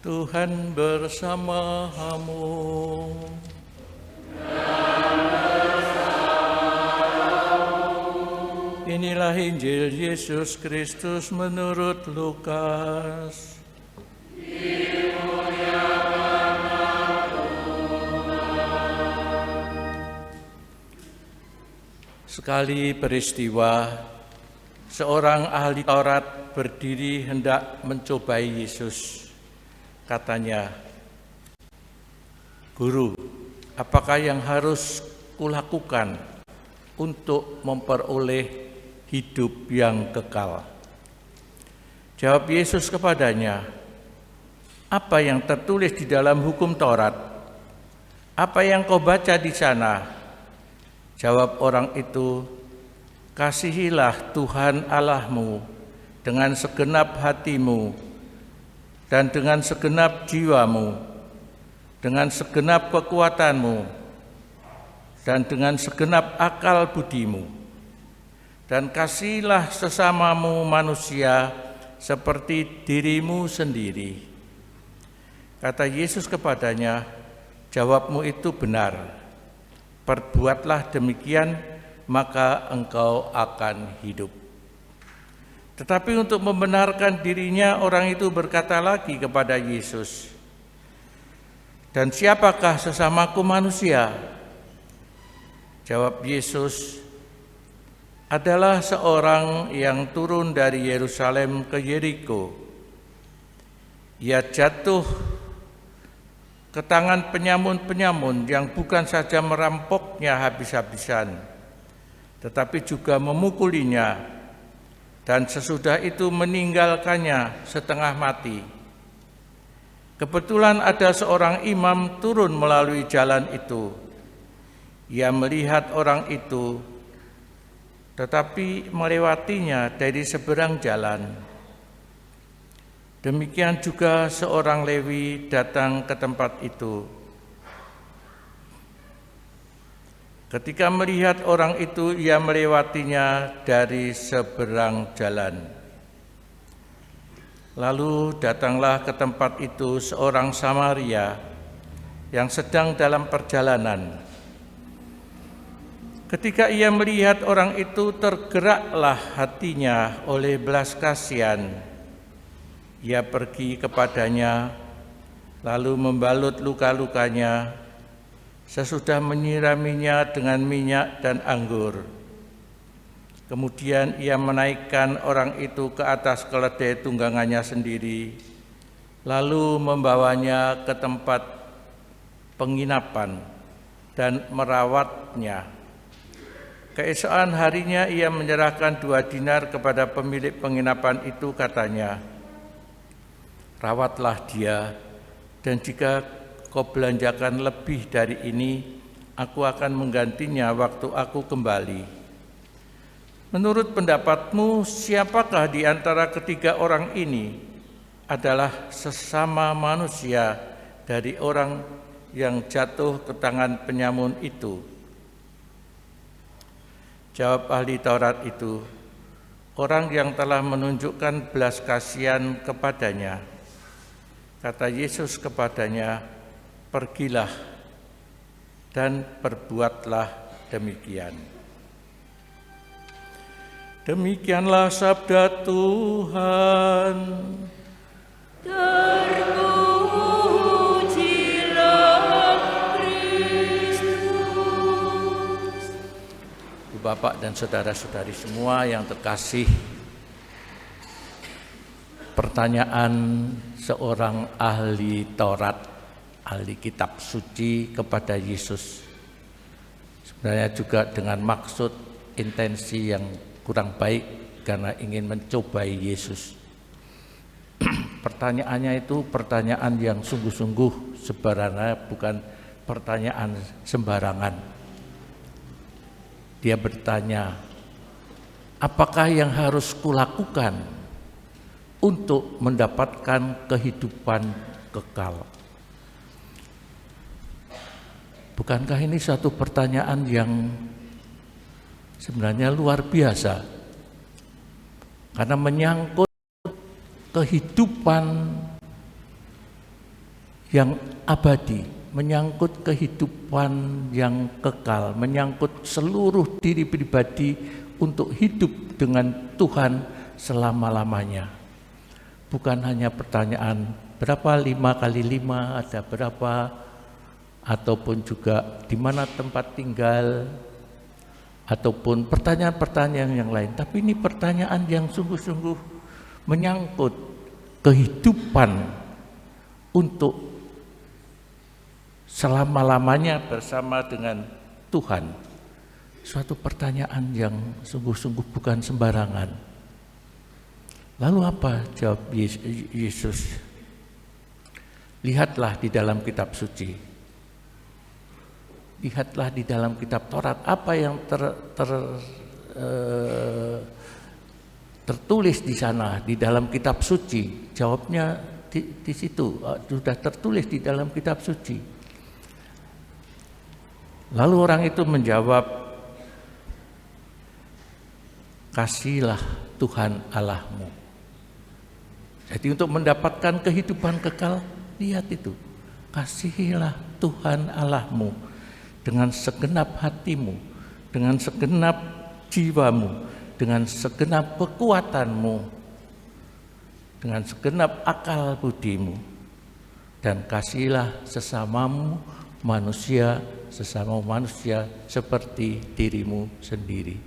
Tuhan bersamamu. Inilah Injil Yesus Kristus menurut Lukas. Sekali peristiwa, seorang ahli Taurat berdiri hendak mencobai Yesus. Katanya, "Guru, apakah yang harus kulakukan untuk memperoleh hidup yang kekal?" Jawab Yesus kepadanya, "Apa yang tertulis di dalam hukum Taurat? Apa yang kau baca di sana?" Jawab orang itu, "Kasihilah Tuhan Allahmu dengan segenap hatimu, dan dengan segenap jiwamu, dengan segenap kekuatanmu, dan dengan segenap akal budimu. Dan kasihilah sesamamu manusia seperti dirimu sendiri." Kata Yesus kepadanya, "Jawabmu itu benar. Perbuatlah demikian, maka engkau akan hidup." Tetapi untuk membenarkan dirinya, orang itu berkata lagi kepada Yesus, "Dan siapakah sesamaku manusia?" Jawab Yesus, "Adalah seorang yang turun dari Yerusalem ke Yeriko. Ia jatuh ke tangan penyamun-penyamun yang bukan saja merampoknya habis-habisan, tetapi juga memukulinya, dan sesudah itu meninggalkannya setengah mati. Kebetulan ada seorang imam turun melalui jalan itu. Ia melihat orang itu, tetapi melewatinya dari seberang jalan. Demikian juga seorang Lewi datang ke tempat itu. Ketika melihat orang itu, ia melewatinya dari seberang jalan. Lalu datanglah ke tempat itu seorang Samaria yang sedang dalam perjalanan. Ketika ia melihat orang itu, tergeraklah hatinya oleh belas kasihan. Ia pergi kepadanya, lalu membalut luka-lukanya, sesudah menyiraminya dengan minyak dan anggur. Kemudian ia menaikkan orang itu ke atas keledai tunggangannya sendiri, lalu membawanya ke tempat penginapan dan merawatnya. Keesokan harinya ia menyerahkan 2 dinar kepada pemilik penginapan itu, katanya, "Rawatlah dia, dan jika kau belanjakan lebih dari ini, aku akan menggantinya waktu aku kembali." Menurut pendapatmu, siapakah di antara ketiga orang ini adalah sesama manusia dari orang yang jatuh ke tangan penyamun itu? Jawab ahli Taurat itu, "Orang yang telah menunjukkan belas kasihan kepadanya." Kata Yesus kepadanya, "Pergilah dan perbuatlah demikian." Demikianlah sabda Tuhan. Terpujilah Kristus. Bapak dan saudara-saudari semua yang terkasih, pertanyaan seorang ahli Taurat, ahli kitab suci kepada Yesus, sebenarnya juga dengan maksud intensi yang kurang baik karena ingin mencobai Yesus. Pertanyaannya itu pertanyaan yang sungguh-sungguh, sebenarnya bukan pertanyaan sembarangan. Dia bertanya, "Apakah yang harus kulakukan untuk mendapatkan kehidupan kekal?" Bukankah ini satu pertanyaan yang sebenarnya luar biasa, karena menyangkut kehidupan yang abadi, menyangkut kehidupan yang kekal, menyangkut seluruh diri pribadi untuk hidup dengan Tuhan selama-lamanya. Bukan hanya pertanyaan berapa 5 kali 5, ada berapa, ataupun juga di mana tempat tinggal, ataupun pertanyaan-pertanyaan yang lain. Tapi ini pertanyaan yang sungguh-sungguh menyangkut kehidupan untuk selama-lamanya bersama dengan Tuhan. Suatu pertanyaan yang sungguh-sungguh bukan sembarangan. Lalu apa jawab Yesus? Lihatlah di dalam kitab suci. Lihatlah di dalam kitab Taurat apa yang tertulis di sana, di dalam kitab suci. Jawabnya di situ, sudah tertulis di dalam kitab suci. Lalu orang itu menjawab, kasihilah Tuhan Allahmu. Jadi untuk mendapatkan kehidupan kekal, lihat itu, kasihilah Tuhan Allahmu dengan segenap hatimu, dengan segenap jiwamu, dengan segenap kekuatanmu, dengan segenap akal budimu, dan kasihilah sesamamu manusia seperti dirimu sendiri.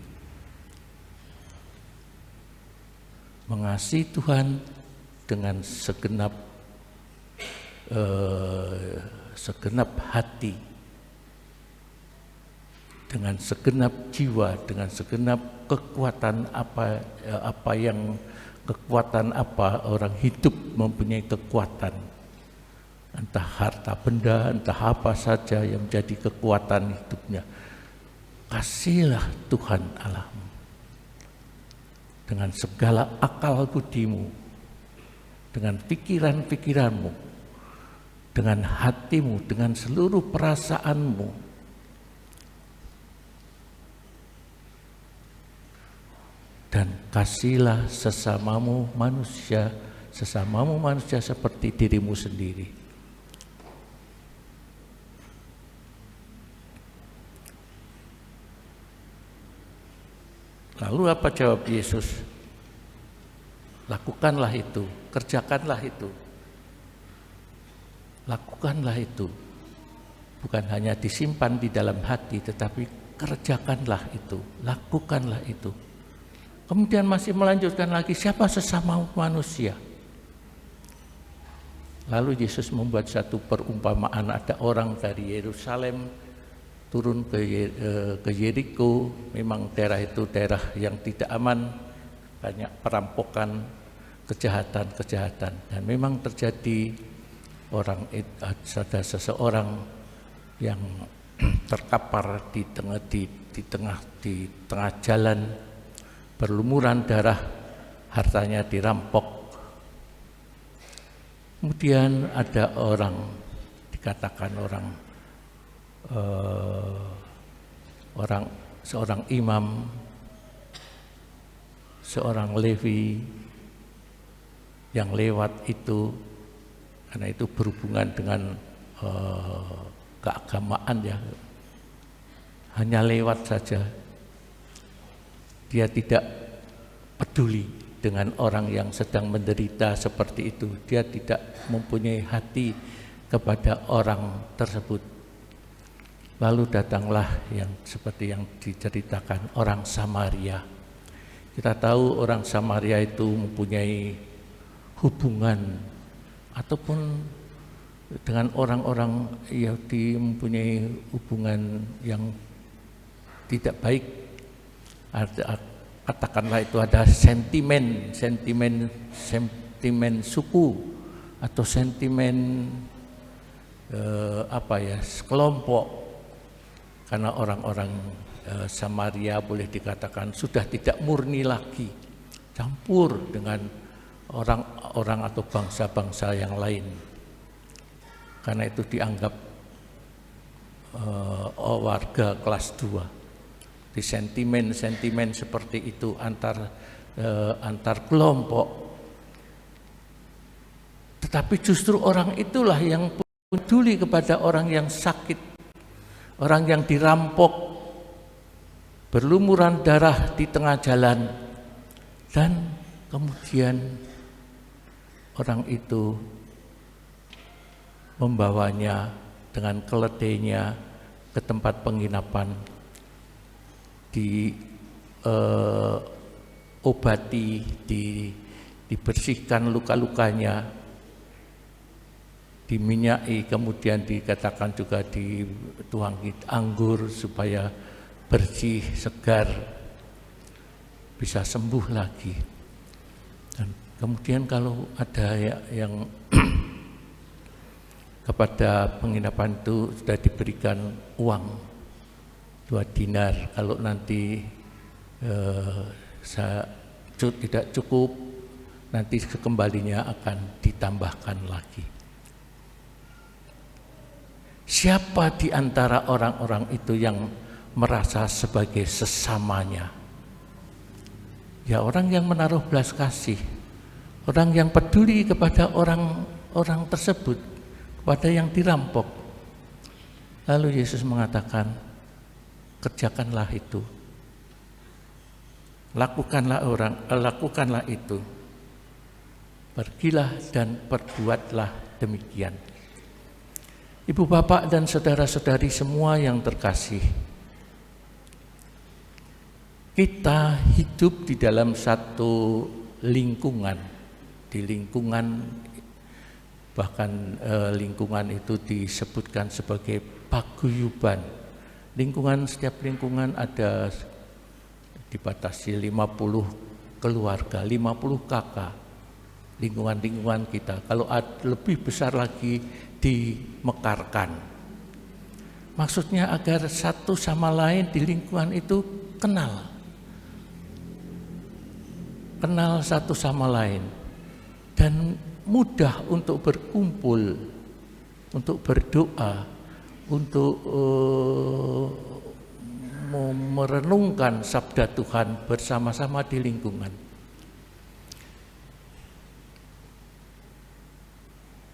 Mengasihi Tuhan dengan segenap hati, dengan segenap jiwa, dengan segenap kekuatan kekuatan apa orang hidup mempunyai kekuatan, entah harta benda, entah apa saja yang menjadi kekuatan hidupnya. Kasihilah Tuhan Allahmu dengan segala akal budimu, dengan pikiran-pikiranmu, dengan hatimu, dengan seluruh perasaanmu. Dan kasihilah sesamamu manusia seperti dirimu sendiri. Lalu apa jawab Yesus? Lakukanlah itu, kerjakanlah itu. Lakukanlah itu. Bukan hanya disimpan di dalam hati, tetapi kerjakanlah itu, lakukanlah itu. Kemudian masih melanjutkan lagi, siapa sesama manusia? Lalu Yesus membuat satu perumpamaan, ada orang dari Yerusalem turun ke Yeriko. Memang daerah itu daerah yang tidak aman, banyak perampokan, kejahatan, dan memang terjadi ada seseorang yang terkapar di tengah jalan, berlumuran darah, hartanya dirampok. Kemudian ada dikatakan seorang imam, seorang Levi yang lewat itu, karena itu berhubungan dengan keagamaan ya, hanya lewat saja. Dia tidak peduli dengan orang yang sedang menderita seperti itu. Dia tidak mempunyai hati kepada orang tersebut. Lalu datanglah yang seperti yang diceritakan orang Samaria. Kita tahu orang Samaria itu mempunyai hubungan ataupun dengan orang-orang Yahudi mempunyai hubungan yang tidak baik. Katakanlah itu ada sentimen suku atau sentimen kelompok. Karena orang-orang Samaria boleh dikatakan sudah tidak murni lagi, campur dengan orang-orang atau bangsa-bangsa yang lain. Karena itu dianggap warga kelas 2. Di sentimen seperti itu antar kelompok. Tetapi justru orang itulah yang peduli kepada orang yang sakit, orang yang dirampok, berlumuran darah di tengah jalan, dan kemudian orang itu membawanya dengan keledainya ke tempat penginapan, diobati, dibersihkan luka-lukanya, diminyai, kemudian dikatakan juga dituangi anggur supaya bersih, segar, bisa sembuh lagi. Dan kemudian kalau ada yang kepada penginapan itu sudah diberikan uang 2 dinar, kalau nanti tidak cukup, nanti kembalinya akan ditambahkan lagi. Siapa di antara orang-orang itu yang merasa sebagai sesamanya? Ya orang yang menaruh belas kasih, orang yang peduli kepada orang tersebut, kepada yang dirampok. Lalu Yesus mengatakan, kerjakanlah itu, lakukanlah itu, pergilah dan perbuatlah demikian. Ibu bapak dan saudara-saudari semua yang terkasih, kita hidup di dalam satu lingkungan, di lingkungan, bahkan lingkungan itu disebutkan sebagai paguyuban. Setiap lingkungan ada dibatasi 50 keluarga, 50 kakak, lingkungan kita. Kalau lebih besar lagi, dimekarkan. Maksudnya agar satu sama lain di lingkungan itu kenal satu sama lain, dan mudah untuk berkumpul, untuk berdoa, untuk merenungkan sabda Tuhan bersama-sama di lingkungan.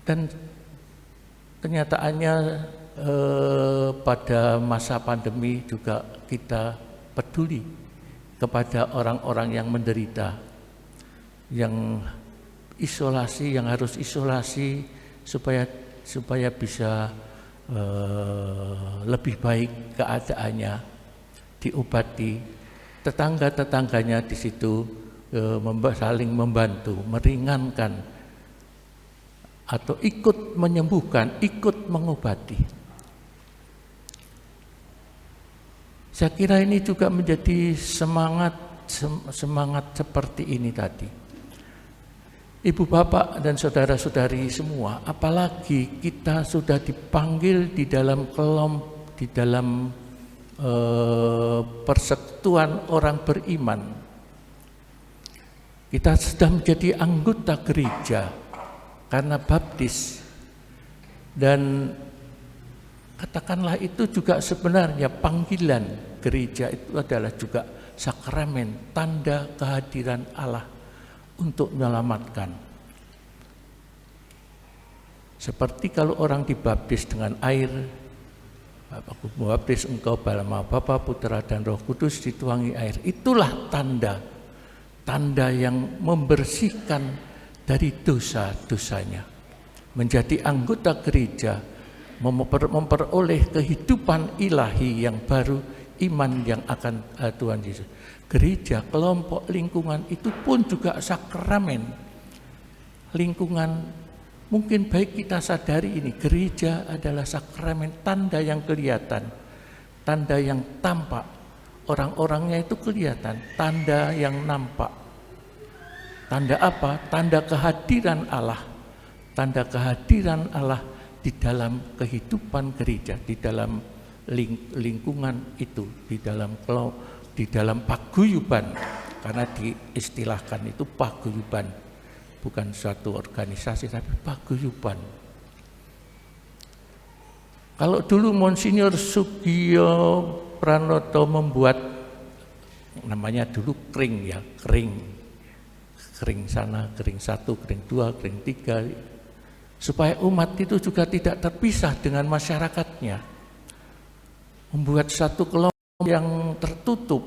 Dan kenyataannya pada masa pandemi juga kita peduli kepada orang-orang yang menderita, yang isolasi, yang harus isolasi supaya bisa lebih baik keadaannya, diobati. Tetangga-tetangganya di situ saling membantu, meringankan, atau ikut menyembuhkan, ikut mengobati. Saya kira ini juga menjadi semangat seperti ini tadi. Ibu bapak dan saudara-saudari semua, apalagi kita sudah dipanggil di dalam persekutuan orang beriman. Kita sudah menjadi anggota gereja karena baptis, dan katakanlah itu juga sebenarnya panggilan gereja itu adalah juga sakramen, tanda kehadiran Allah untuk menyelamatkan. Seperti kalau orang dibaptis dengan air, aku membaptis engkau dalam nama Bapa, Putra dan Roh Kudus, dituangi air. Itulah tanda yang membersihkan dari dosa-dosanya. Menjadi anggota gereja, memperoleh kehidupan ilahi yang baru, iman yang akan Tuhan Yesus. Gereja, kelompok, lingkungan itu pun juga sakramen. Lingkungan, mungkin baik kita sadari ini, gereja adalah sakramen, tanda yang kelihatan, tanda yang tampak. Orang-orangnya itu kelihatan, tanda yang nampak. Tanda apa? Tanda kehadiran Allah. Tanda kehadiran Allah di dalam kehidupan gereja, di dalam lingkungan itu, di dalam paguyuban. Karena diistilahkan itu paguyuban, bukan suatu organisasi tapi paguyuban. Kalau dulu Monsinyur Sugio Pranoto membuat, namanya dulu kring ya, kring sana, kring 1, kring 2, kring 3, supaya umat itu juga tidak terpisah dengan masyarakatnya, membuat satu kelompok yang tertutup,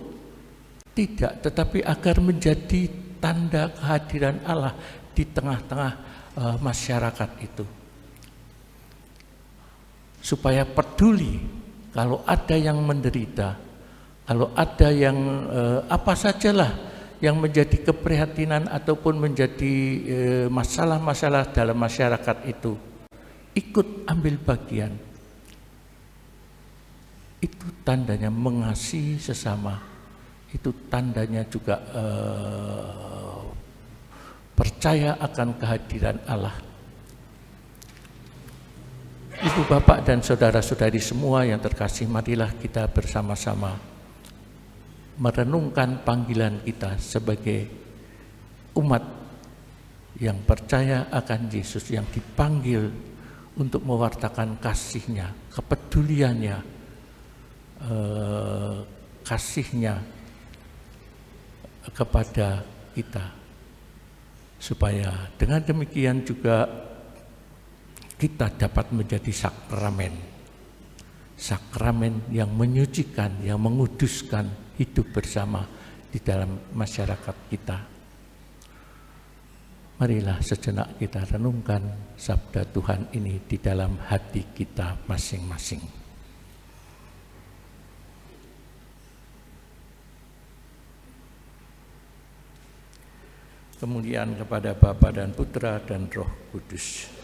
tidak, tetapi agar menjadi tanda kehadiran Allah di tengah-tengah masyarakat itu, supaya peduli kalau ada yang menderita, kalau ada yang apa sajalah yang menjadi keprihatinan ataupun menjadi masalah-masalah dalam masyarakat itu, ikut ambil bagian. Itu tandanya mengasihi sesama, itu tandanya juga percaya akan kehadiran Allah. Ibu bapak dan saudara-saudari semua yang terkasih, marilah kita bersama-sama merenungkan panggilan kita sebagai umat yang percaya akan Yesus, yang dipanggil untuk mewartakan kasih-Nya, kepeduliannya, kasih-Nya kepada kita, supaya dengan demikian juga kita dapat menjadi sakramen yang menyucikan, yang menguduskan hidup bersama di dalam masyarakat kita. Marilah sejenak kita renungkan sabda Tuhan ini di dalam hati kita masing-masing. Kemuliaan kepada Bapa dan Putra dan Roh Kudus.